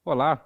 Olá,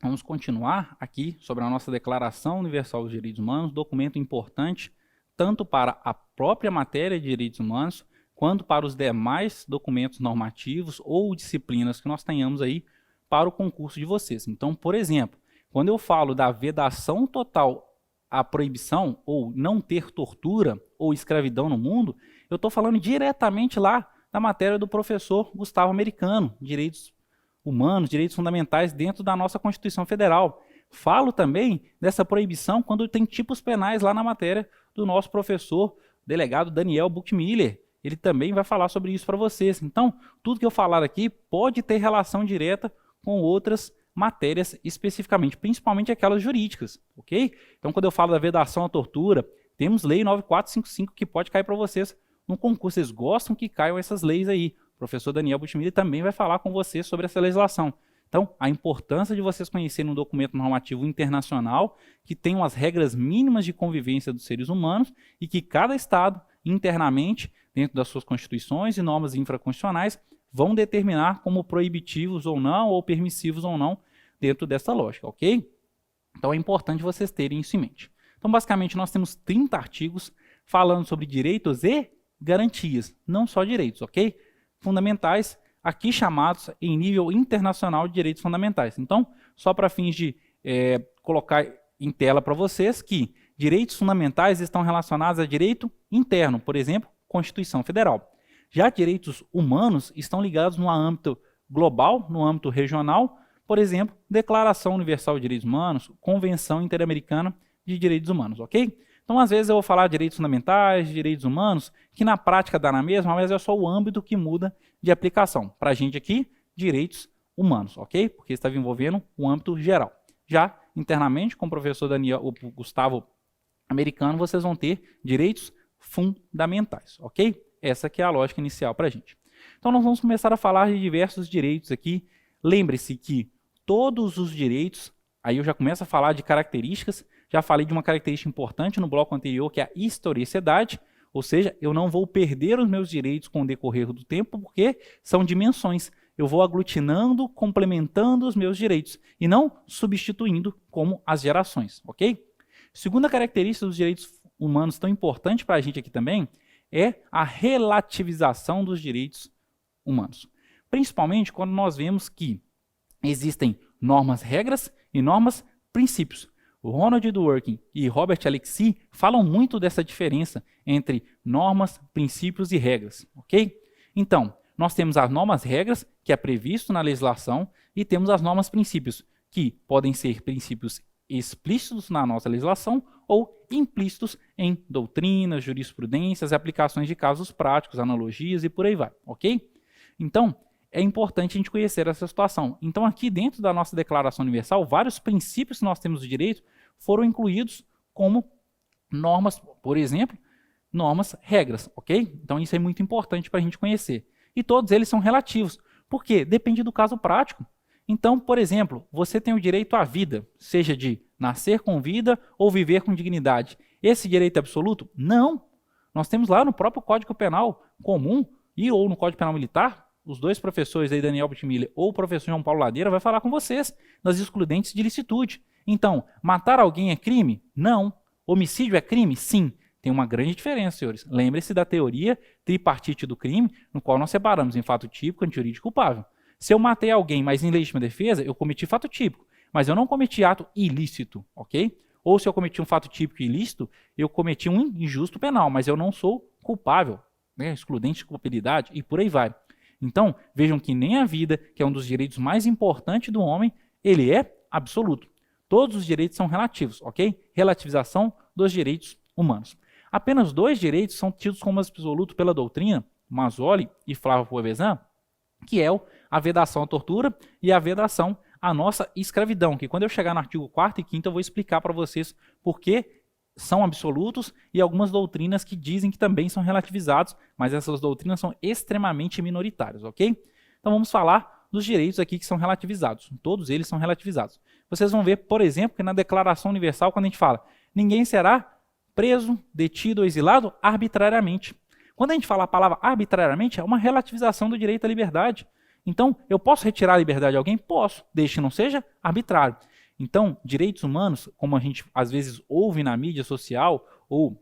vamos continuar aqui sobre a nossa Declaração Universal dos Direitos Humanos, documento importante tanto para a própria matéria de direitos humanos, quanto para os demais documentos normativos ou disciplinas que nós tenhamos aí para o concurso de vocês. Então, por exemplo, quando eu falo da vedação total à proibição ou não ter tortura ou escravidão no mundo, eu estou falando diretamente lá da matéria do professor Gustavo Americano, Direitos Humanos, Direitos Fundamentais dentro da nossa Constituição Federal. Falo também dessa proibição quando tem tipos penais lá na matéria do nosso professor, delegado Daniel Buchmiller. Ele também vai falar sobre isso para vocês. Então, tudo que eu falar aqui pode ter relação direta com outras matérias especificamente, principalmente aquelas jurídicas, ok? Então, quando eu falo da vedação à tortura, temos lei 9455 que pode cair para vocês no concurso. Vocês gostam que caiam essas leis aí. O professor Daniel Buchmiller também vai falar com vocês sobre essa legislação. Então, a importância de vocês conhecerem um documento normativo internacional que tem as regras mínimas de convivência dos seres humanos e que cada Estado, internamente, dentro das suas constituições e normas infraconstitucionais, vão determinar como proibitivos ou não, ou permissivos ou não, dentro dessa lógica, ok? Então, é importante vocês terem isso em mente. Então, basicamente, nós temos 30 artigos falando sobre direitos e garantias, não só direitos, ok? Fundamentais, aqui chamados em nível internacional de direitos fundamentais. Então, só para fins de colocar em tela para vocês que direitos fundamentais estão relacionados a direito interno, por exemplo, Constituição Federal. Já direitos humanos estão ligados no âmbito global, no âmbito regional, por exemplo, Declaração Universal de Direitos Humanos, Convenção Interamericana de Direitos Humanos, ok? Então, às vezes eu vou falar de direitos fundamentais, direitos humanos, que na prática dá na mesma, mas é só o âmbito que muda de aplicação. Para a gente aqui, direitos humanos, ok? Porque está envolvendo o âmbito geral. Já internamente, com o professor o Gustavo Americano, vocês vão ter direitos fundamentais, ok? Essa que é a lógica inicial para a gente. Então, nós vamos começar a falar de diversos direitos aqui. Lembre-se que todos os direitos, aí eu já começo a falar de características. Já falei de uma característica importante no bloco anterior, que é a historicidade, ou seja, eu não vou perder os meus direitos com o decorrer do tempo, porque são dimensões. Eu vou aglutinando, complementando os meus direitos, e não substituindo como as gerações, ok? Segunda característica dos direitos humanos tão importante para a gente aqui também é a relativização dos direitos humanos. Principalmente quando nós vemos que existem normas, regras e normas, princípios. O Ronald Dworkin e Robert Alexie falam muito dessa diferença entre normas, princípios e regras, ok? Então, nós temos as normas, regras, que é previsto na legislação, e temos as normas, princípios, que podem ser princípios explícitos na nossa legislação ou implícitos em doutrinas, jurisprudências, aplicações de casos práticos, analogias e por aí vai, ok? Então, é importante a gente conhecer essa situação. Então, aqui dentro da nossa Declaração Universal, vários princípios que nós temos de direito foram incluídos como normas, por exemplo, normas, regras, ok? Então, isso é muito importante para a gente conhecer. E todos eles são relativos. Por quê? Depende do caso prático. Então, por exemplo, você tem o direito à vida, seja de nascer com vida ou viver com dignidade. Esse direito é absoluto? Não. Nós temos lá no próprio Código Penal comum ou no Código Penal Militar, os dois professores aí, Daniel Buchmiller ou o professor João Paulo Ladeira, vai falar com vocês das excludentes de licitude. Então, matar alguém é crime? Não. Homicídio é crime? Sim. Tem uma grande diferença, senhores. Lembre-se da teoria tripartite do crime, no qual nós separamos em fato típico, antijurídico e culpável. Se eu matei alguém, mas em legítima defesa, eu cometi fato típico, mas eu não cometi ato ilícito, ok? Ou se eu cometi um fato típico ilícito, eu cometi um injusto penal, mas eu não sou culpável, né? Excludente de culpabilidade e por aí vai. Então, vejam que nem a vida, que é um dos direitos mais importantes do homem, ele é absoluto. Todos os direitos são relativos, ok? Relativização dos direitos humanos. Apenas 2 direitos são tidos como absoluto pela doutrina, Mazzoli e Flávio Poevezan, que é a vedação à tortura e a vedação à nossa escravidão, que quando eu chegar no artigo 4º e 5º eu vou explicar para vocês por que são absolutos e algumas doutrinas que dizem que também são relativizados, mas essas doutrinas são extremamente minoritárias, ok? Então vamos falar dos direitos aqui que são relativizados. Todos eles são relativizados. Vocês vão ver, por exemplo, que na Declaração Universal, quando a gente fala ninguém será preso, detido ou exilado arbitrariamente. Quando a gente fala a palavra arbitrariamente, é uma relativização do direito à liberdade. Então, eu posso retirar a liberdade de alguém? Posso, desde que não seja arbitrário. Então, direitos humanos, como a gente às vezes ouve na mídia social ou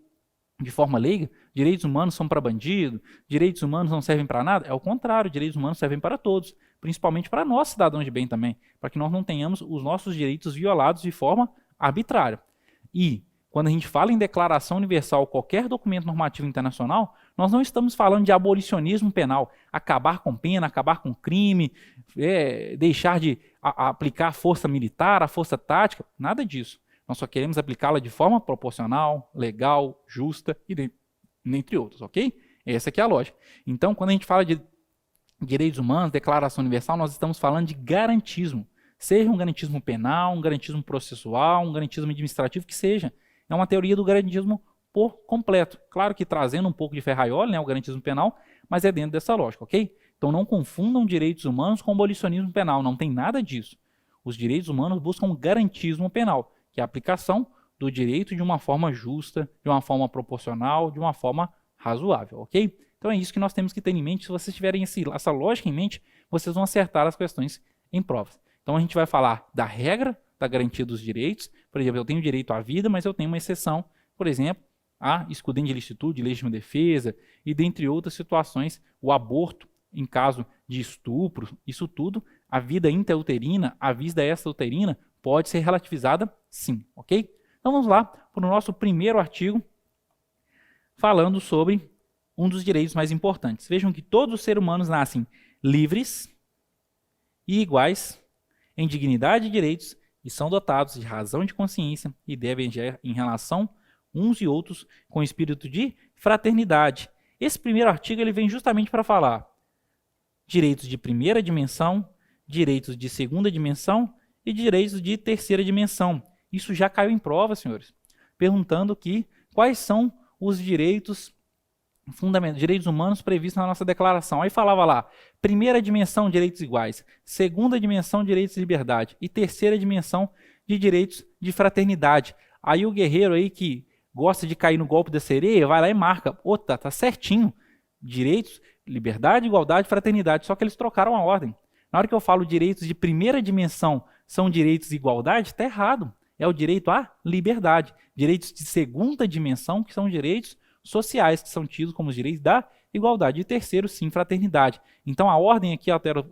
de forma leiga, direitos humanos são para bandido, direitos humanos não servem para nada. É o contrário, direitos humanos servem para todos, principalmente para nós, cidadãos de bem também, para que nós não tenhamos os nossos direitos violados de forma arbitrária. E, quando a gente fala em Declaração Universal ou qualquer documento normativo internacional, nós não estamos falando de abolicionismo penal, acabar com pena, acabar com crime, deixar de aplicar a força militar, a força tática, nada disso. Nós só queremos aplicá-la de forma proporcional, legal, justa e dentre outros, ok? Essa aqui é a lógica. Então, quando a gente fala de direitos humanos, Declaração Universal, nós estamos falando de garantismo. Seja um garantismo penal, um garantismo processual, um garantismo administrativo, que seja. É uma teoria do garantismo por completo. Claro que trazendo um pouco de ferraioli, né, o garantismo penal, mas é dentro dessa lógica, ok? Então não confundam direitos humanos com abolicionismo penal, não tem nada disso. Os direitos humanos buscam garantismo penal, que é a aplicação do direito de uma forma justa, de uma forma proporcional, de uma forma razoável, ok? Então é isso que nós temos que ter em mente. Se vocês tiverem essa lógica em mente, vocês vão acertar as questões em provas. Então a gente vai falar da regra da garantia dos direitos. Por exemplo, eu tenho direito à vida, mas eu tenho uma exceção, por exemplo, a excludente de licitude, legítima defesa e dentre outras situações, o aborto em caso de estupro, isso tudo, a vida intrauterina, a vida extrauterina pode ser relativizada sim, ok? Então vamos lá para o nosso primeiro artigo, falando sobre um dos direitos mais importantes. Vejam que todos os seres humanos nascem livres e iguais em dignidade e direitos e são dotados de razão e de consciência e devem agir em relação uns e outros com espírito de fraternidade. Esse primeiro artigo ele vem justamente para falar direitos de primeira dimensão, direitos de segunda dimensão e direitos de terceira dimensão. Isso já caiu em prova, senhores, perguntando aqui quais são os direitos fundamentais, direitos humanos previstos na nossa declaração. Aí falava lá, primeira dimensão, direitos iguais, segunda dimensão, direitos de liberdade e terceira dimensão de direitos de fraternidade. Aí o guerreiro aí que gosta de cair no golpe da sereia, vai lá e marca, tá certinho, direitos, liberdade, igualdade, fraternidade, só que eles trocaram a ordem. Na hora que eu falo direitos de primeira dimensão são direitos de igualdade, está errado. É o direito à liberdade. Direitos de segunda dimensão, que são direitos sociais, que são tidos como os direitos da igualdade. E terceiro, sim, fraternidade. Então a ordem aqui altera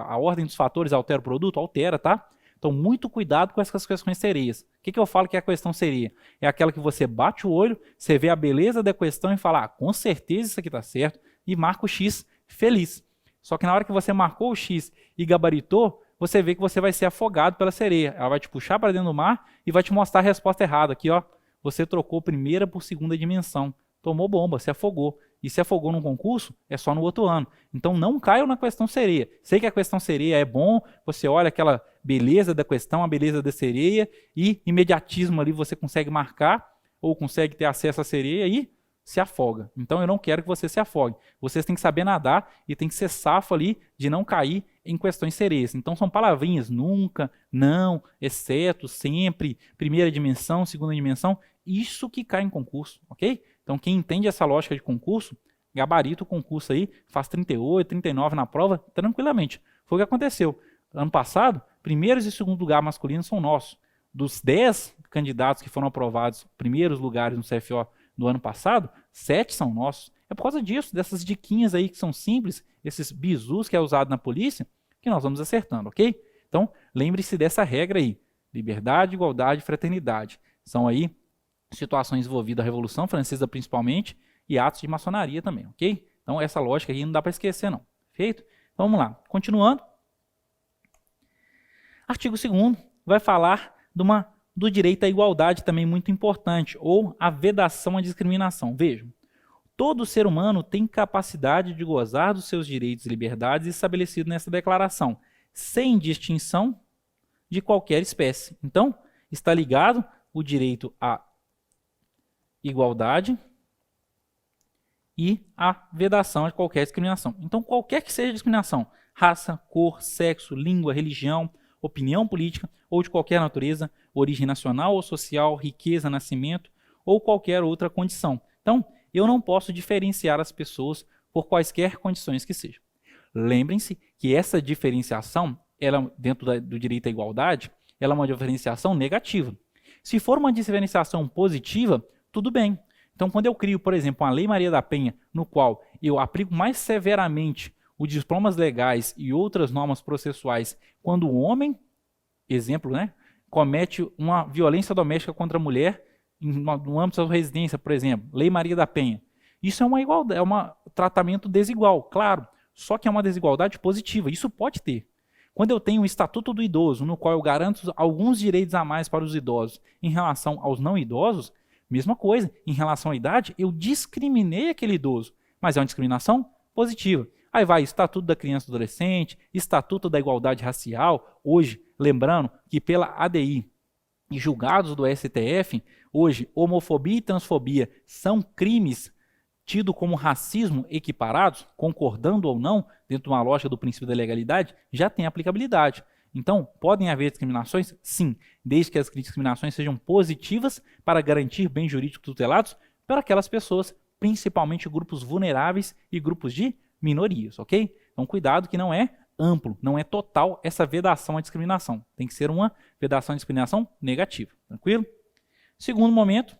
a ordem dos fatores altera o produto? Altera, tá? Então muito cuidado com essas questões sereias. O que eu falo que é a questão sereia? É aquela que você bate o olho, você vê a beleza da questão e fala, com certeza isso aqui está certo, e marca o X feliz. Só que na hora que você marcou o X e gabaritou, você vê que você vai ser afogado pela sereia. Ela vai te puxar para dentro do mar e vai te mostrar a resposta errada. Aqui, ó, você trocou primeira por segunda dimensão. Tomou bomba, se afogou. E se afogou num concurso, é só no outro ano. Então não caiam na questão sereia. Sei que a questão sereia é bom, você olha aquela beleza da questão, a beleza da sereia, e imediatismo ali você consegue marcar, ou consegue ter acesso à sereia e se afoga. Então eu não quero que você se afogue. Vocês têm que saber nadar e tem que ser safo ali de não cair em questões sereias. Então são palavrinhas, nunca, não, exceto, sempre, primeira dimensão, segunda dimensão, isso que cai em concurso, ok? Então quem entende essa lógica de concurso, gabarita o concurso aí, faz 38, 39 na prova, tranquilamente. Foi o que aconteceu. Ano passado, primeiros e segundo lugar masculinos são nossos. Dos 10 candidatos que foram aprovados, primeiros lugares no CFO do ano passado, 7 são nossos. É por causa disso, dessas diquinhas aí que são simples, esses bizus que é usado na polícia, que nós vamos acertando, ok? Então, lembre-se dessa regra aí. Liberdade, igualdade, fraternidade. São aí situações envolvidas a Revolução Francesa principalmente e atos de maçonaria também, ok? Então, essa lógica aí não dá para esquecer não. Feito? Então, vamos lá. Continuando. Artigo 2º vai falar do direito à igualdade, também muito importante, ou a vedação à discriminação. Vejam, todo ser humano tem capacidade de gozar dos seus direitos e liberdades estabelecidos nessa declaração, sem distinção de qualquer espécie. Então, está ligado o direito à igualdade e à vedação de qualquer discriminação. Então, qualquer que seja a discriminação, raça, cor, sexo, língua, religião, opinião política ou de qualquer natureza, origem nacional ou social, riqueza, nascimento ou qualquer outra condição. Então, eu não posso diferenciar as pessoas por quaisquer condições que sejam. Lembrem-se que essa diferenciação, ela, dentro do direito à igualdade, ela é uma diferenciação negativa. Se for uma diferenciação positiva, tudo bem. Então, quando eu crio, por exemplo, uma Lei Maria da Penha, no qual eu aplico mais severamente os diplomas legais e outras normas processuais quando o homem, exemplo, né, comete uma violência doméstica contra a mulher no âmbito da sua residência, por exemplo, Lei Maria da Penha. Isso é uma igualdade, é um tratamento desigual, claro, só que é uma desigualdade positiva, isso pode ter. Quando eu tenho o Estatuto do Idoso, no qual eu garanto alguns direitos a mais para os idosos em relação aos não idosos, mesma coisa, em relação à idade, eu discriminei aquele idoso, mas é uma discriminação positiva. Aí vai Estatuto da Criança e do Adolescente, Estatuto da Igualdade Racial, hoje, lembrando que pela ADI e julgados do STF, hoje, homofobia e transfobia são crimes tidos como racismo equiparados, concordando ou não, dentro de uma lógica do princípio da legalidade, já tem aplicabilidade. Então, podem haver discriminações? Sim, desde que as discriminações sejam positivas para garantir bens jurídicos tutelados para aquelas pessoas, principalmente grupos vulneráveis e grupos de minorias, ok? Então, cuidado que não é amplo, não é total essa vedação à discriminação. Tem que ser uma vedação à discriminação negativa, tranquilo? Segundo momento,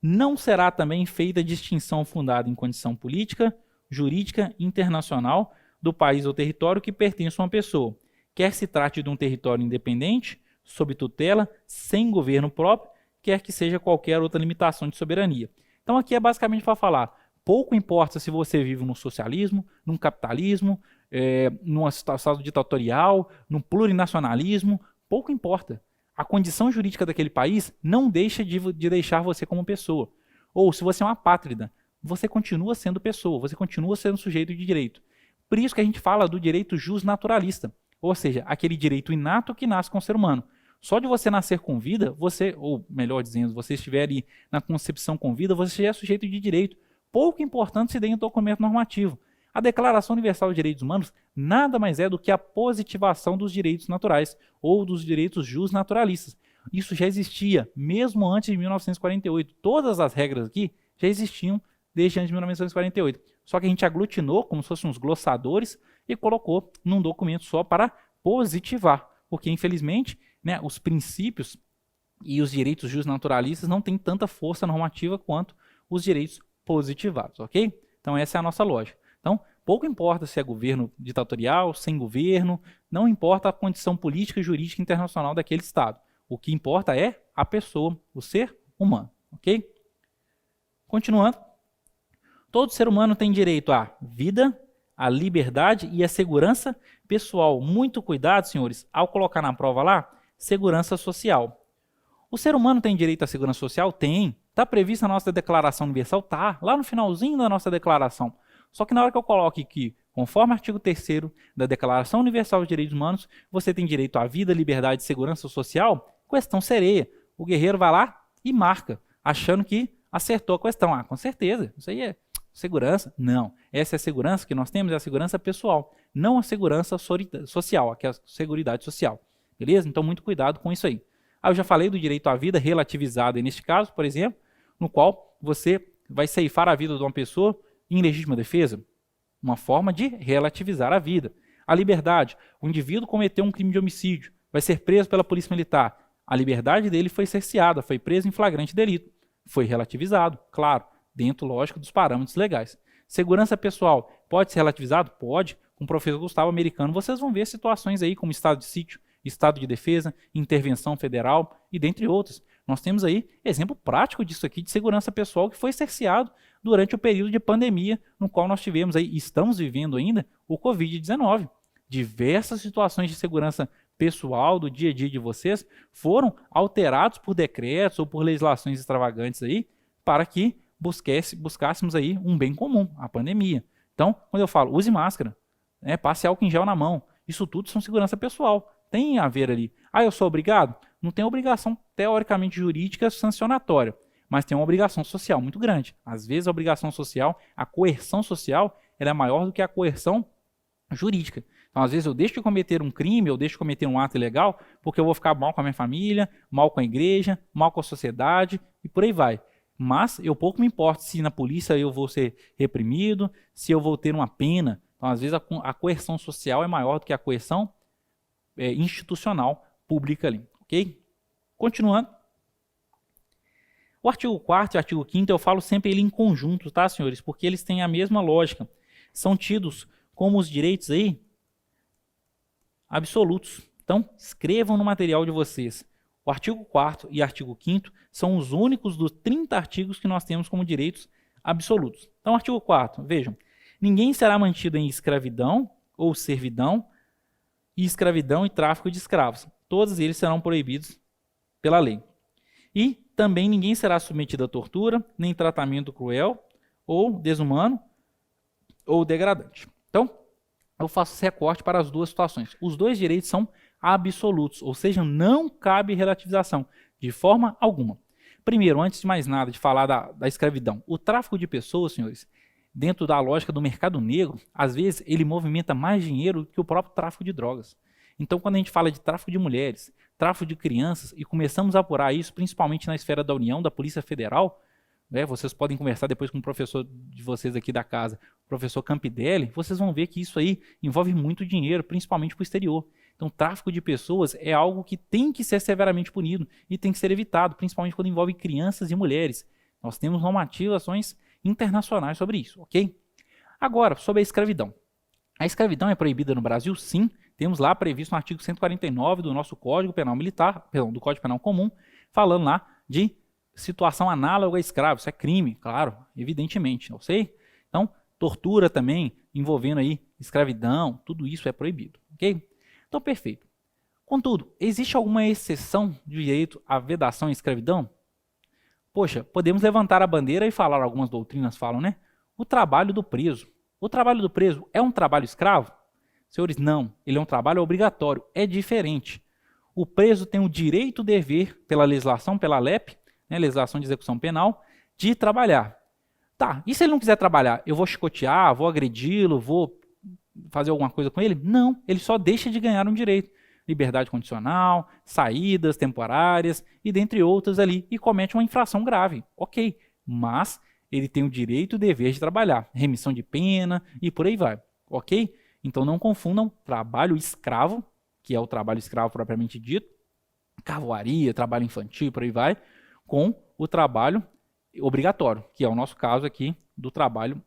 não será também feita distinção fundada em condição política, jurídica, internacional do país ou território que pertence a uma pessoa, quer se trate de um território independente, sob tutela, sem governo próprio, quer que seja qualquer outra limitação de soberania. Então aqui é basicamente para falar, pouco importa se você vive no socialismo, num capitalismo, numa situação ditatorial, num plurinacionalismo, pouco importa. A condição jurídica daquele país não deixa de deixar você como pessoa. Ou se você é uma apátrida, você continua sendo pessoa, você continua sendo sujeito de direito. Por isso que a gente fala do direito justnaturalista, ou seja, aquele direito inato que nasce com o ser humano. Só de você nascer com vida, você, ou melhor dizendo, você estiver ali na concepção com vida, você já é sujeito de direito. Pouco importante se dê em um documento normativo. A Declaração Universal de Direitos Humanos nada mais é do que a positivação dos direitos naturais ou dos direitos justnaturalistas. Isso já existia mesmo antes de 1948. Todas as regras aqui já existiam desde antes de 1948. Só que a gente aglutinou como se fossem uns glossadores e colocou num documento só para positivar. Porque, infelizmente, né, os princípios e os direitos justnaturalistas não têm tanta força normativa quanto os direitos positivados, ok? Então essa é a nossa lógica. Então, pouco importa se é governo ditatorial, sem governo, não importa a condição política e jurídica internacional daquele Estado. O que importa é a pessoa, o ser humano, ok? Continuando. Todo ser humano tem direito à vida, à liberdade e à segurança pessoal. Muito cuidado, senhores, ao colocar na prova lá, segurança social. O ser humano tem direito à segurança social? Tem. Está previsto na nossa Declaração Universal? Tá. Lá no finalzinho da nossa declaração. Só que na hora que eu coloque que, conforme o artigo 3º da Declaração Universal dos Direitos Humanos, você tem direito à vida, liberdade e segurança social, questão sereia. O guerreiro vai lá e marca, achando que acertou a questão. Ah, com certeza, isso aí é segurança. Não, essa é a segurança que nós temos, é a segurança pessoal, não a segurança social, que é a seguridade social. Beleza? Então, muito cuidado com isso aí. Eu já falei do direito à vida relativizado, neste caso, por exemplo, no qual você vai ceifar a vida de uma pessoa em legítima defesa, uma forma de relativizar a vida. A liberdade, o indivíduo cometeu um crime de homicídio, vai ser preso pela polícia militar. A liberdade dele foi cerceada, foi preso em flagrante delito. Foi relativizado, claro, dentro, lógico, dos parâmetros legais. Segurança pessoal, pode ser relativizado? Pode. Com o professor Gustavo Americano, vocês vão ver situações aí como estado de sítio, estado de defesa, intervenção federal e dentre outras. Nós temos aí exemplo prático disso aqui de segurança pessoal que foi cerceado durante o período de pandemia no qual nós tivemos aí, estamos vivendo ainda, o Covid-19. Diversas situações de segurança pessoal do dia a dia de vocês foram alterados por decretos ou por legislações extravagantes aí para que buscássemos aí um bem comum, a pandemia. Então, quando eu falo use máscara, passe álcool em gel na mão, isso tudo são segurança pessoal. Tem a ver ali. Ah, eu sou obrigado? Não tem obrigação teoricamente jurídica sancionatória, mas tem uma obrigação social muito grande. Às vezes a obrigação social, a coerção social, ela é maior do que a coerção jurídica. Então, às vezes eu deixo de cometer um crime, eu deixo de cometer um ato ilegal, porque eu vou ficar mal com a minha família, mal com a igreja, mal com a sociedade e por aí vai. Mas eu pouco me importo se na polícia eu vou ser reprimido, se eu vou ter uma pena Então, às vezes, a coerção social é maior do que a coerção institucional pública ali, ok? Continuando. O artigo 4º e o artigo 5º eu falo sempre ele em conjunto, tá, senhores? Porque eles têm a mesma lógica. São tidos como os direitos aí absolutos. Então, escrevam no material de vocês. O artigo 4º e o artigo 5º são os únicos dos 30 artigos que nós temos como direitos absolutos. Então, artigo 4º, vejam. Ninguém será mantido em escravidão ou servidão, e escravidão e tráfico de escravos. Todos eles serão proibidos pela lei. E também ninguém será submetido a tortura, nem tratamento cruel, ou desumano, ou degradante. Então, eu faço esse recorte para as duas situações. Os dois direitos são absolutos, ou seja, não cabe relativização, de forma alguma. Primeiro, antes de mais nada, de falar da escravidão, o tráfico de pessoas, senhores, dentro da lógica do mercado negro, às vezes ele movimenta mais dinheiro que o próprio tráfico de drogas. Então, quando a gente fala de tráfico de mulheres, tráfico de crianças, e começamos a apurar isso, principalmente na esfera da União, da Polícia Federal, vocês podem conversar depois com o professor de vocês aqui da casa, o professor Campidelli, vocês vão ver que isso aí envolve muito dinheiro, principalmente para o exterior. Então, tráfico de pessoas é algo que tem que ser severamente punido e tem que ser evitado, principalmente quando envolve crianças e mulheres. Nós temos normatizações internacionais sobre isso, ok? Agora, sobre a escravidão. A escravidão é proibida no Brasil? Sim. Temos lá previsto no artigo 149 do nosso Código Penal Militar, perdão, do Código Penal Comum, falando lá de situação análoga a escravo. Isso é crime, claro, evidentemente, não sei? Então, tortura também, envolvendo aí escravidão, tudo isso é proibido, ok? Então, perfeito. Contudo, existe alguma exceção de direito à vedação à escravidão? Poxa, podemos levantar a bandeira e falar, algumas doutrinas falam, né? O trabalho do preso. O trabalho do preso é um trabalho escravo? Senhores, não. Ele é um trabalho obrigatório. É diferente. O preso tem o direito e dever, pela legislação, pela LEP, né, legislação de execução penal, de trabalhar. Tá, e se ele não quiser trabalhar? Eu vou chicotear, vou agredi-lo, vou fazer alguma coisa com ele? Não, ele só deixa de ganhar um direito. Liberdade condicional, saídas temporárias e dentre outras ali, e comete uma infração grave. Ok, mas ele tem o direito e o dever de trabalhar. Remissão de pena e por aí vai. Ok? Então não confundam trabalho escravo, que é o trabalho escravo propriamente dito, carvoaria, trabalho infantil, por aí vai, com o trabalho obrigatório, que é o nosso caso aqui do trabalho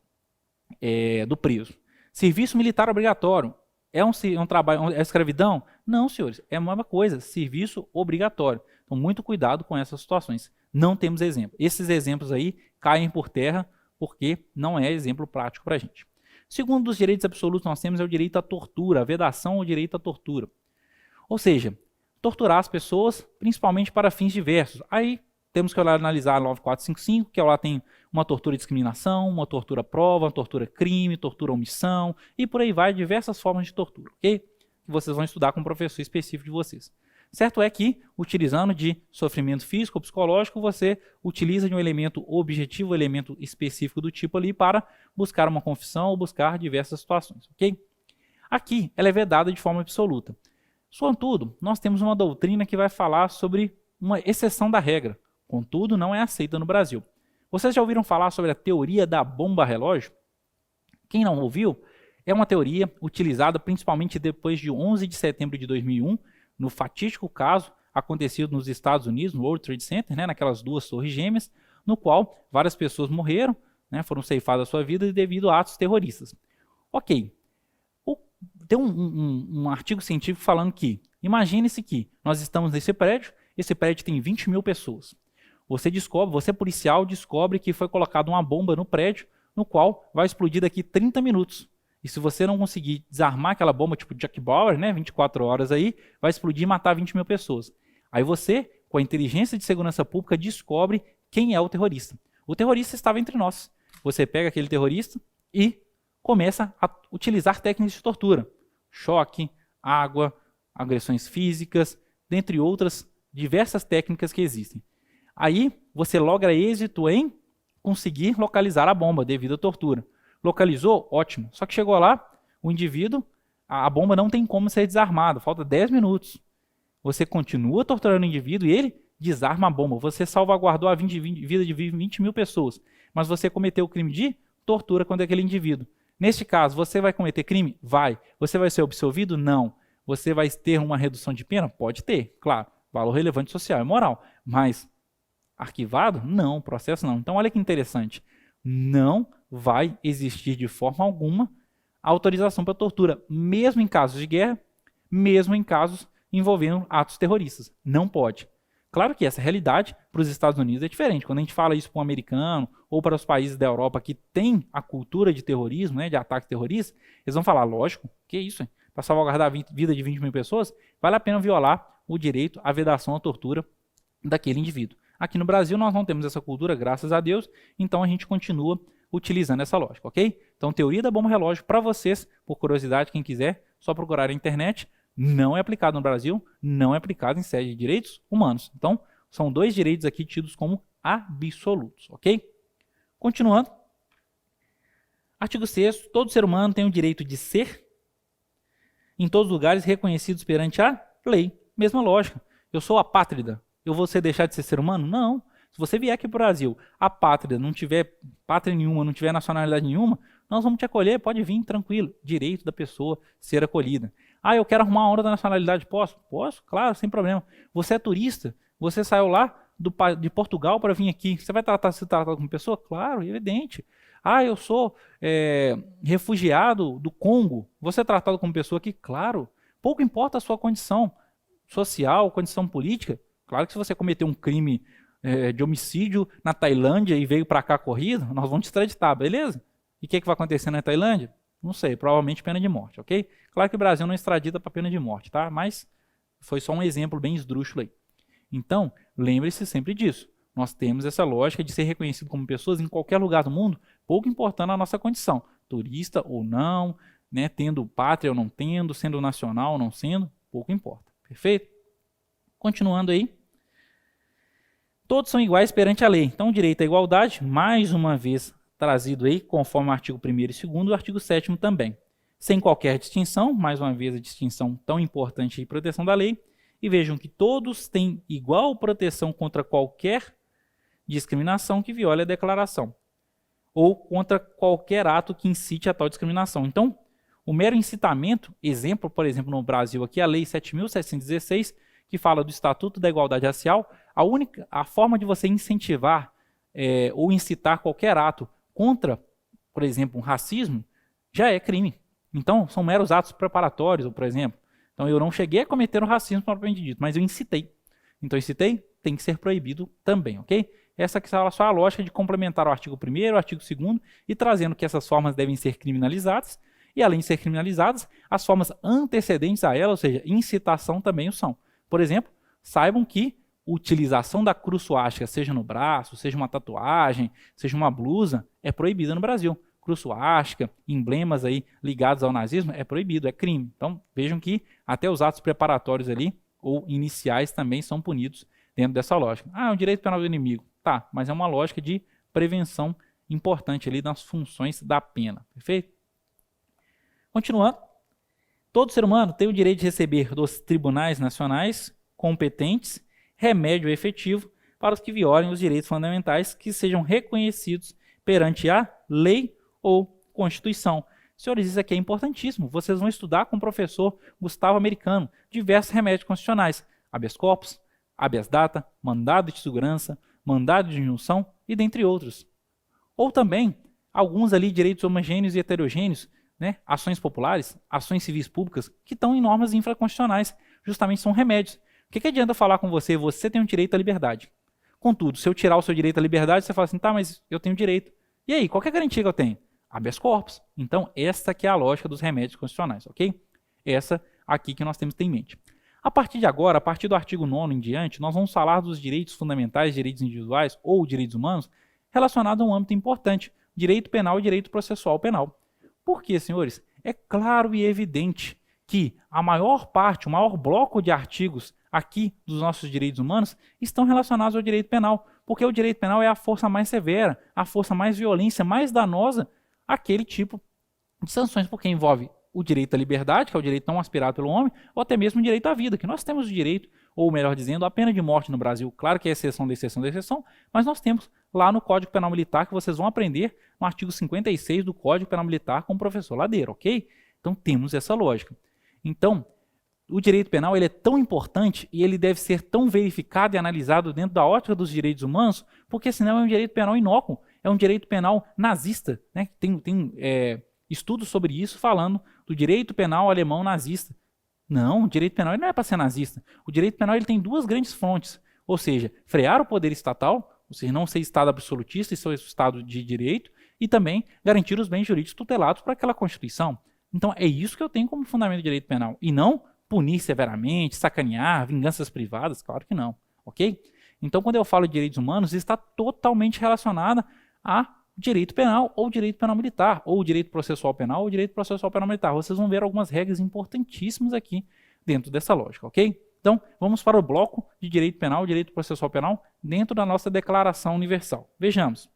do preso. Serviço militar obrigatório. É um trabalho, é escravidão? Não, senhores, é a mesma coisa, serviço obrigatório. Então, muito cuidado com essas situações. Não temos exemplo. Esses exemplos aí caem por terra porque não é exemplo prático para a gente. Segundo dos direitos absolutos que nós temos é o direito à tortura, a vedação ao direito à tortura. Ou seja, torturar as pessoas, principalmente para fins diversos. Aí temos que analisar a 9455, que lá tem uma tortura discriminação, uma tortura prova, uma tortura crime, tortura omissão, e por aí vai, diversas formas de tortura, ok? Que vocês vão estudar com um professor específico de vocês. Certo é que, utilizando de sofrimento físico ou psicológico, você utiliza de um elemento objetivo, um elemento específico do tipo ali para buscar uma confissão ou buscar diversas situações, ok? Aqui, ela é vedada de forma absoluta. Contudo, nós temos uma doutrina que vai falar sobre uma exceção da regra. Contudo, não é aceita no Brasil. Vocês já ouviram falar sobre a teoria da bomba-relógio? Quem não ouviu, é uma teoria utilizada principalmente depois de 11 de setembro de 2001, no fatídico caso acontecido nos Estados Unidos, no World Trade Center, né, naquelas duas torres gêmeas, no qual várias pessoas morreram, né, foram ceifadas a sua vida devido a atos terroristas. Ok, tem um artigo científico falando que, imagine-se que nós estamos nesse prédio, esse prédio tem 20 mil pessoas. Você policial descobre que foi colocada uma bomba no prédio, no qual vai explodir daqui 30 minutos. E se você não conseguir desarmar aquela bomba, tipo Jack Bauer, né, 24 horas aí, vai explodir e matar 20 mil pessoas. Aí você, com a inteligência de segurança pública, descobre quem é o terrorista. O terrorista estava entre nós. Você pega aquele terrorista e começa a utilizar técnicas de tortura. Choque, água, agressões físicas, dentre outras diversas técnicas que existem. Aí você logra êxito em conseguir localizar a bomba devido à tortura. Localizou? Ótimo. Só que chegou lá, o indivíduo, a bomba não tem como ser desarmada, falta 10 minutos. Você continua torturando o indivíduo e ele desarma a bomba. Você salvaguardou a vida de 20 mil pessoas, mas você cometeu o crime de tortura contra aquele indivíduo. Neste caso, você vai cometer crime? Vai. Você vai ser absolvido? Não. Você vai ter uma redução de pena? Pode ter, claro. Valor relevante social e moral. Mas arquivado? Não, processo não. Então, olha que interessante. Não vai existir de forma alguma autorização para tortura, mesmo em casos de guerra, mesmo em casos envolvendo atos terroristas. Não pode. Claro que essa realidade para os Estados Unidos é diferente. Quando a gente fala isso para um americano ou para os países da Europa que têm a cultura de terrorismo, né, de ataques terroristas, eles vão falar, lógico, que isso, para salvaguardar a vida de 20 mil pessoas, vale a pena violar o direito à vedação à tortura daquele indivíduo. Aqui no Brasil nós não temos essa cultura, graças a Deus, então a gente continua utilizando essa lógica, ok? Então, teoria da bomba relógio, para vocês, por curiosidade, quem quiser, só procurar na internet, não é aplicado no Brasil, não é aplicado em sede de direitos humanos. Então, são dois direitos aqui tidos como absolutos, ok? Continuando. Artigo 6º, todo ser humano tem o direito de ser, em todos os lugares, reconhecidos perante a lei. Mesma lógica. Eu sou apátrida, eu vou deixar de ser ser humano? Não. Se você vier aqui para o Brasil, apátrida, não tiver pátria nenhuma, não tiver nacionalidade nenhuma, nós vamos te acolher, pode vir tranquilo. Direito da pessoa ser acolhida. Ah, eu quero arrumar uma hora da nacionalidade, posso? Posso, claro, sem problema. Você é turista, você saiu lá de Portugal para vir aqui, você vai ser tratado como pessoa? Claro, evidente. Ah, eu sou refugiado do Congo, você é tratado como pessoa aqui? Claro. Pouco importa a sua condição social, condição política. Claro que se você cometeu um crime de homicídio na Tailândia e veio para cá corrido, nós vamos te extraditar, beleza? E o que vai acontecer na Tailândia? Não sei, provavelmente pena de morte, ok? Claro que o Brasil não extradita para pena de morte, tá? Mas foi só um exemplo bem esdrúxulo aí. Então, lembre-se sempre disso. Nós temos essa lógica de ser reconhecido como pessoas em qualquer lugar do mundo, pouco importando a nossa condição, turista ou não, né, tendo pátria ou não tendo, sendo nacional ou não sendo, pouco importa. Perfeito? Continuando aí. Todos são iguais perante a lei. Então, o direito à igualdade, mais uma vez trazido aí, conforme o artigo 1º e 2º, e o artigo 7º também. Sem qualquer distinção, mais uma vez a distinção tão importante de proteção da lei, e vejam que todos têm igual proteção contra qualquer discriminação que viole a declaração, ou contra qualquer ato que incite a tal discriminação. Então, o mero incitamento, exemplo, por exemplo, no Brasil aqui, a Lei 7.716, que fala do Estatuto da Igualdade Racial, a forma de você incentivar ou incitar qualquer ato contra, por exemplo, um racismo, já é crime. Então, são meros atos preparatórios, por exemplo. Então, eu não cheguei a cometer o racismo propriamente dito, mas eu incitei. Então, incitei tem que ser proibido também, ok? Essa aqui é só a lógica de complementar o artigo 1º, o artigo 2º, e trazendo que essas formas devem ser criminalizadas, e além de ser criminalizadas, as formas antecedentes a ela, ou seja, incitação também o são. Por exemplo, saibam que utilização da cruz suástica, seja no braço, seja uma tatuagem, seja uma blusa, é proibida no Brasil. Cruz suástica, emblemas aí ligados ao nazismo, é proibido, é crime. Então, vejam que até os atos preparatórios ali, ou iniciais, também são punidos dentro dessa lógica. Ah, é um direito penal do inimigo. Tá, mas é uma lógica de prevenção importante ali nas funções da pena. Perfeito? Continuando. Todo ser humano tem o direito de receber dos tribunais nacionais competentes remédio efetivo para os que violem os direitos fundamentais que sejam reconhecidos perante a lei ou Constituição. Senhores, isso aqui é importantíssimo. Vocês vão estudar com o professor Gustavo Americano diversos remédios constitucionais. Habeas corpus, habeas data, mandado de segurança, mandado de injunção e dentre outros. Ou também alguns ali direitos homogêneos e heterogêneos, né? Ações populares, ações civis públicas, que estão em normas infraconstitucionais, justamente são remédios. O que adianta falar com você? Você tem um direito à liberdade. Contudo, se eu tirar o seu direito à liberdade, você fala assim, tá, mas eu tenho direito. E aí, qual que é a garantia que eu tenho? Habeas corpus. Então, essa que é a lógica dos remédios constitucionais, ok? Essa aqui que nós temos que ter em mente. A partir de agora, a partir do artigo 9º em diante, nós vamos falar dos direitos fundamentais, direitos individuais ou direitos humanos relacionados a um âmbito importante, direito penal e direito processual penal. Por quê, senhores? É claro e evidente que a maior parte, o maior bloco de artigos aqui dos nossos direitos humanos estão relacionados ao direito penal, porque o direito penal é a força mais severa, a força mais violência, mais danosa àquele tipo de sanções, porque envolve o direito à liberdade, que é o direito tão aspirado pelo homem, ou até mesmo o direito à vida, que nós temos o direito ou melhor dizendo, a pena de morte no Brasil. Claro que é exceção da exceção da exceção, mas nós temos lá no Código Penal Militar, que vocês vão aprender no artigo 56 do Código Penal Militar com o professor Ladeira, ok? Então temos essa lógica. Então, o direito penal ele é tão importante e ele deve ser tão verificado e analisado dentro da ótica dos direitos humanos, porque senão é um direito penal inócuo, é um direito penal nazista. Né? Tem estudos sobre isso falando do direito penal alemão nazista. Não, o direito penal ele não é para ser nazista. O direito penal ele tem duas grandes fontes, ou seja, frear o poder estatal, ou seja, não ser Estado absolutista e ser Estado de direito, e também garantir os bens jurídicos tutelados por aquela Constituição. Então é isso que eu tenho como fundamento do direito penal, e não punir severamente, sacanear, vinganças privadas, claro que não, ok? Então, quando eu falo de direitos humanos, está totalmente relacionada a direito penal ou direito penal militar, ou direito processual penal ou direito processual penal militar. Vocês vão ver algumas regras importantíssimas aqui dentro dessa lógica, ok? Então, vamos para o bloco de direito penal e direito processual penal dentro da nossa Declaração Universal. Vejamos.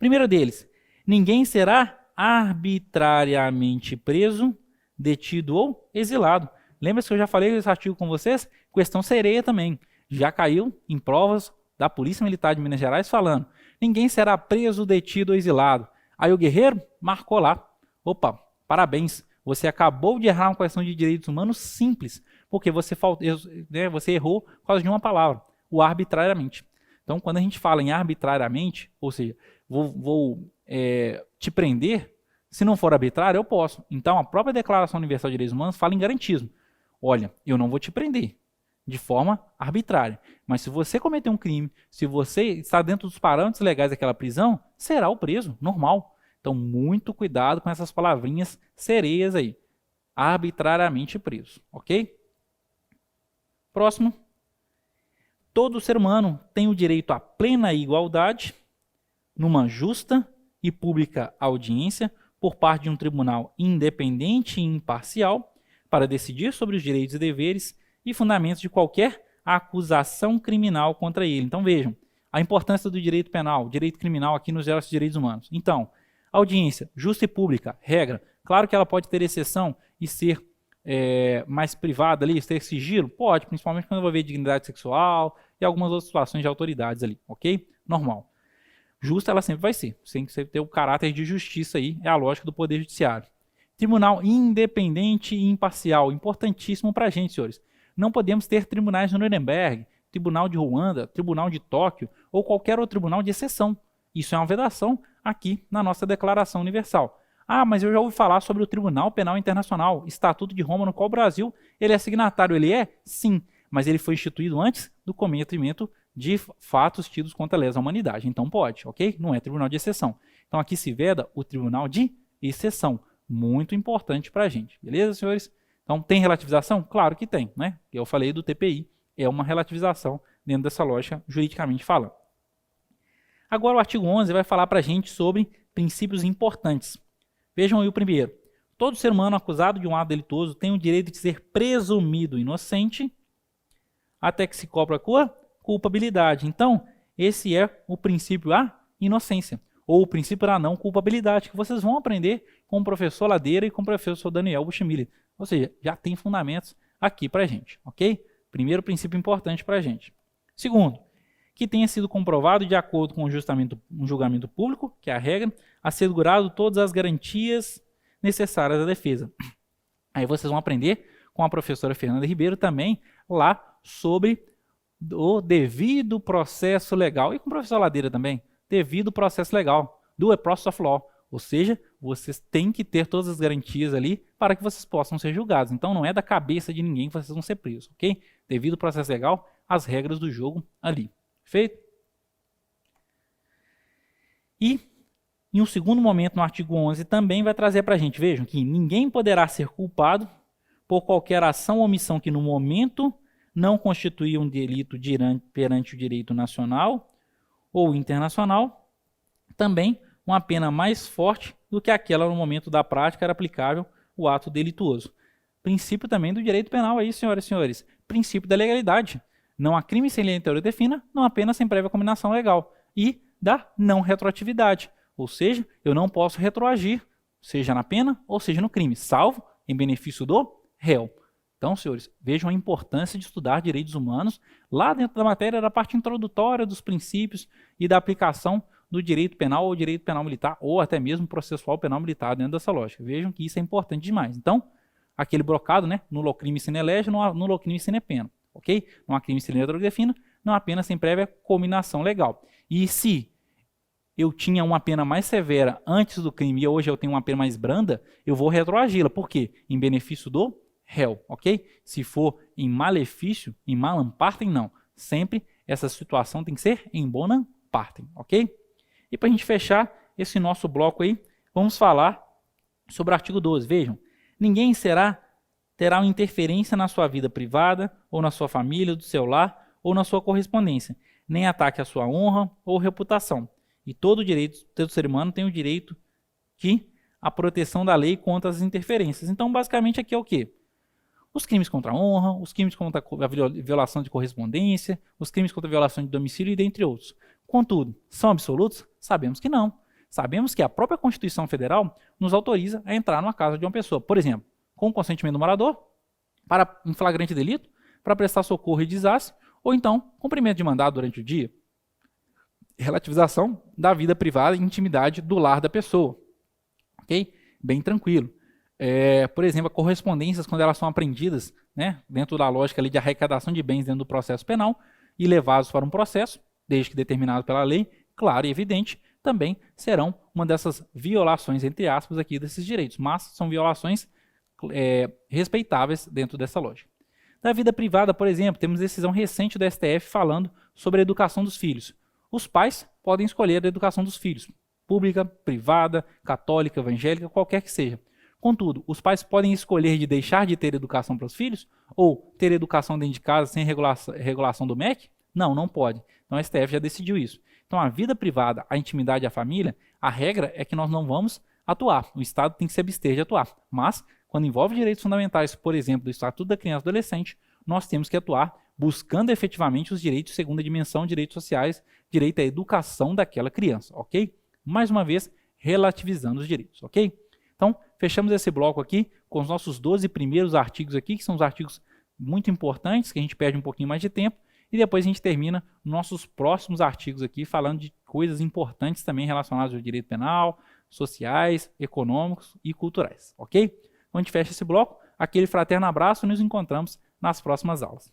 Primeiro deles, ninguém será arbitrariamente preso, detido ou exilado. Lembra-se que eu já falei esse artigo com vocês? Questão sereia também. Já caiu em provas da Polícia Militar de Minas Gerais falando: ninguém será preso, detido ou exilado. Aí o Guerreiro marcou lá. Opa, parabéns. Você acabou de errar uma questão de direitos humanos simples, porque você errou por causa de uma palavra, o arbitrariamente. Então, quando a gente fala em arbitrariamente, ou seja, vou te prender, se não for arbitrário, eu posso. Então, a própria Declaração Universal de Direitos Humanos fala em garantismo. Olha, eu não vou te prender de forma arbitrária. Mas se você cometer um crime, se você está dentro dos parâmetros legais daquela prisão, será o preso, normal. Então, muito cuidado com essas palavrinhas sereias aí. Arbitrariamente preso, ok? Próximo. Todo ser humano tem o direito à plena igualdade numa justa e pública audiência por parte de um tribunal independente e imparcial para decidir sobre os direitos e deveres e fundamentos de qualquer acusação criminal contra ele. Então vejam, a importância do direito penal, direito criminal aqui nos direitos humanos. Então, audiência justa e pública, regra. Claro que ela pode ter exceção e ser mais privada ali, ter sigilo? Pode, principalmente quando envolver dignidade sexual e algumas outras situações de autoridades ali, ok? Normal. Justa ela sempre vai ser, tem que ter o caráter de justiça aí, é a lógica do Poder Judiciário. Tribunal independente e imparcial, importantíssimo para a gente, senhores. Não podemos ter tribunais de Nuremberg, tribunal de Ruanda, tribunal de Tóquio ou qualquer outro tribunal de exceção. Isso é uma vedação aqui na nossa Declaração Universal. Ah, mas eu já ouvi falar sobre o Tribunal Penal Internacional, Estatuto de Roma, no qual o Brasil ele é signatário. Ele é? Sim, mas ele foi instituído antes do cometimento de fatos tidos contra a lesa à humanidade. Então pode, ok? Não é tribunal de exceção. Então aqui se veda o tribunal de exceção. Muito importante para a gente. Beleza, senhores? Então tem relativização? Claro que tem, né? Eu falei do TPI. É uma relativização dentro dessa lógica, juridicamente falando. Agora o artigo 11 vai falar para a gente sobre princípios importantes. Vejam aí o primeiro. Todo ser humano acusado de um ato delituoso tem o direito de ser presumido inocente até que se compre a culpabilidade. Então, esse é o princípio da inocência, ou o princípio da não culpabilidade, que vocês vão aprender com o professor Ladeira e com o professor Daniel Buchmiller. Ou seja, já tem fundamentos aqui para a gente, ok? Primeiro princípio importante para a gente. Segundo, que tenha sido comprovado de acordo com um julgamento público, que é a regra, assegurado todas as garantias necessárias à defesa. Aí vocês vão aprender com a professora Fernanda Ribeiro também lá sobre o devido processo legal, e com o professor Ladeira também, devido processo legal, do process of law, ou seja, vocês têm que ter todas as garantias ali para que vocês possam ser julgados. Então não é da cabeça de ninguém que vocês vão ser presos, ok? Devido processo legal, as regras do jogo ali. Feito? E em um segundo momento, no artigo 11, também vai trazer para a gente, vejam, que ninguém poderá ser culpado por qualquer ação ou omissão que no momento não constituía um delito perante o direito nacional ou internacional, também uma pena mais forte do que aquela no momento da prática era aplicável o ato delituoso. Princípio também do direito penal aí, senhoras e senhores. Princípio da legalidade. Não há crime sem lei em teoria defina, não há pena sem prévia combinação legal. E da não retroatividade. Ou seja, eu não posso retroagir, seja na pena ou seja no crime, salvo em benefício do réu. Então, senhores, vejam a importância de estudar direitos humanos lá dentro da matéria da parte introdutória dos princípios e da aplicação do direito penal ou direito penal militar, ou até mesmo processual penal militar dentro dessa lógica. Vejam que isso é importante demais. Então, aquele brocado, né? Nulo crime sine lege, nulo crime sine pena. Ok? Não há crime sine letra defina, não há pena sem prévia cominação legal. E se eu tinha uma pena mais severa antes do crime e hoje eu tenho uma pena mais branda, eu vou retroagi-la. Por quê? Em benefício do réu, ok? Se for em malefício, em malam partem, não. Sempre essa situação tem que ser em bonam partem, ok? E para a gente fechar esse nosso bloco aí, vamos falar sobre o artigo 12. Vejam, ninguém terá uma interferência na sua vida privada, ou na sua família, do seu lar, ou na sua correspondência, nem ataque à sua honra ou reputação. E todo ser humano tem o direito de a proteção da lei contra as interferências. Então, basicamente, aqui é o quê? Os crimes contra a honra, os crimes contra a violação de correspondência, os crimes contra a violação de domicílio e dentre outros. Contudo, são absolutos? Sabemos que não. Sabemos que a própria Constituição Federal nos autoriza a entrar numa casa de uma pessoa, por exemplo, com o consentimento do morador, para um flagrante delito, para prestar socorro e desastre, ou então cumprimento de mandado durante o dia. Relativização da vida privada e intimidade do lar da pessoa. Ok? Bem tranquilo. Por exemplo, correspondências, quando elas são apreendidas, né, dentro da lógica ali de arrecadação de bens dentro do processo penal e levados para um processo, desde que determinado pela lei, claro e evidente, também serão uma dessas violações, entre aspas, aqui desses direitos, mas são violações respeitáveis dentro dessa lógica. Da vida privada, por exemplo, temos decisão recente do STF falando sobre a educação dos filhos. Os pais podem escolher a educação dos filhos, pública, privada, católica, evangélica, qualquer que seja. Contudo, os pais podem escolher de deixar de ter educação para os filhos ou ter educação dentro de casa sem regulação do MEC? Não, não pode. Então o STF já decidiu isso. Então a vida privada, a intimidade e a família, a regra é que nós não vamos atuar. O Estado tem que se abster de atuar. Mas, quando envolve direitos fundamentais, por exemplo, do Estatuto da Criança e do Adolescente, nós temos que atuar buscando efetivamente os direitos de segunda dimensão, direitos sociais, direito à educação daquela criança, ok? Mais uma vez, relativizando os direitos, ok? Então, fechamos esse bloco aqui com os nossos 12 primeiros artigos aqui, que são os artigos muito importantes, que a gente perde um pouquinho mais de tempo, e depois a gente termina nossos próximos artigos aqui, falando de coisas importantes também relacionadas ao direito penal, sociais, econômicos e culturais, ok? Então a gente fecha esse bloco, aquele fraterno abraço e nos encontramos nas próximas aulas.